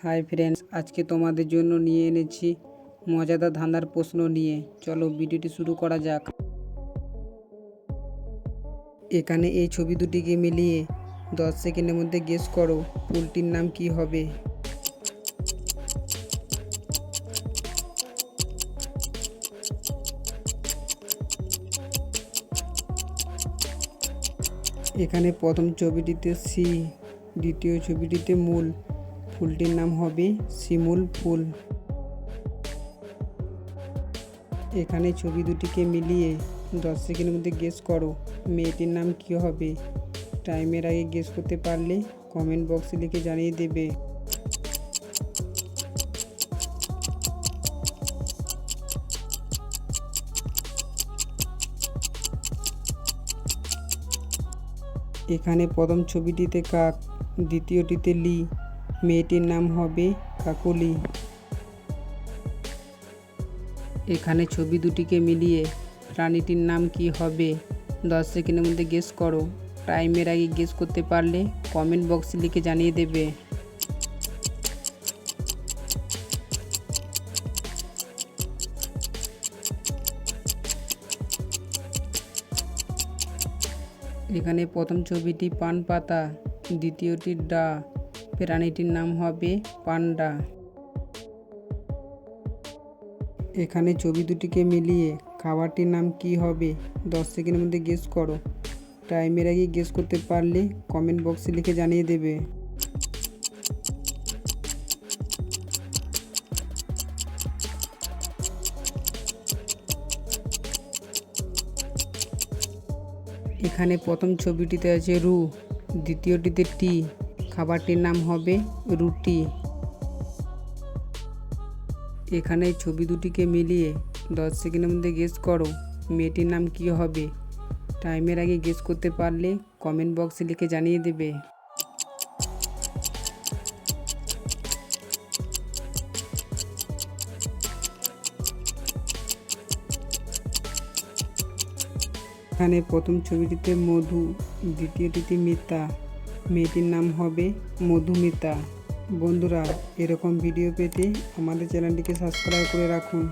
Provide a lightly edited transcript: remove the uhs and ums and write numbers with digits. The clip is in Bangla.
হাই ফ্রেন্ডস, আজকে তোমাদের জন্য নিয়ে এনেছি মজাদার ধাঁধার প্রশ্ন নিয়ে। চলো ভিডিওটি শুরু করা যাক। এখানে এই ছবি দুটিকে মিলিয়ে 10 সেকেন্ডের মধ্যে গেস করো ফুলটির নাম কি হবে। এখানে প্রথম ছবিটিতে সি, দ্বিতীয় ছবিটিতে মূল, ফুলটির নাম হবে শিমুল ফুল। এখানে ছবি দুটিকে মিলিয়ে 10 সেকেন্ডের মধ্যে গেস করো মেয়েটির নাম কি হবে। টাইমের আগে গেস করতে পারলে কমেন্ট বক্সে লিখে জানিয়ে দেবে। এখানে প্রথম ছবিটিতে কাক, দ্বিতীয়টিতে লি, মেয়েটির নাম হবে কাকলি। এখানে ছবি দুটিকে মিলিয়ে প্রাণীটির নাম কি হবে। 10 সেকেন্ডের মধ্যে গেস করো। টাইমের আগে গেস করতে পারলে কমেন্ট বক্সে লিখে জানিয়ে দেবে। এখানে প্রথম ছবিটি পান পাতা, দ্বিতীয়টি ডা, প্রাণীটির নাম হবে পান্ডা। এখানে ছবি দুটিকে মিলিয়ে খাবারটির নাম কি হবে। 10 সেকেন্ডের মধ্যে গেস করো। টাইমের আগে গেস করতে পারলে কমেন্ট বক্সে লিখে জানিয়ে দেবে। এখানে প্রথম ছবিটিতে আছে রু, দ্বিতীয়টিতে টি, খাবারটির নাম হবে রুটি। এখানে ছবি দুটিকে মিলিয়ে 10 সেকেন্ডের মধ্যে গেস করো মেয়েটির নাম কি হবে। টাইমের আগে গেস করতে পারলে কমেন্ট বক্সে লিখে জানিয়ে দেবে। এখানে প্রথম ছবিটিতে মধু, দ্বিতীয়টিতে মিতা, মেয়েটির নাম হবে মধুমিতা। বন্ধুরা, এরকম ভিডিও পেতে আমাদের চ্যানেলটিকে সাবস্ক্রাইব করে রাখুন।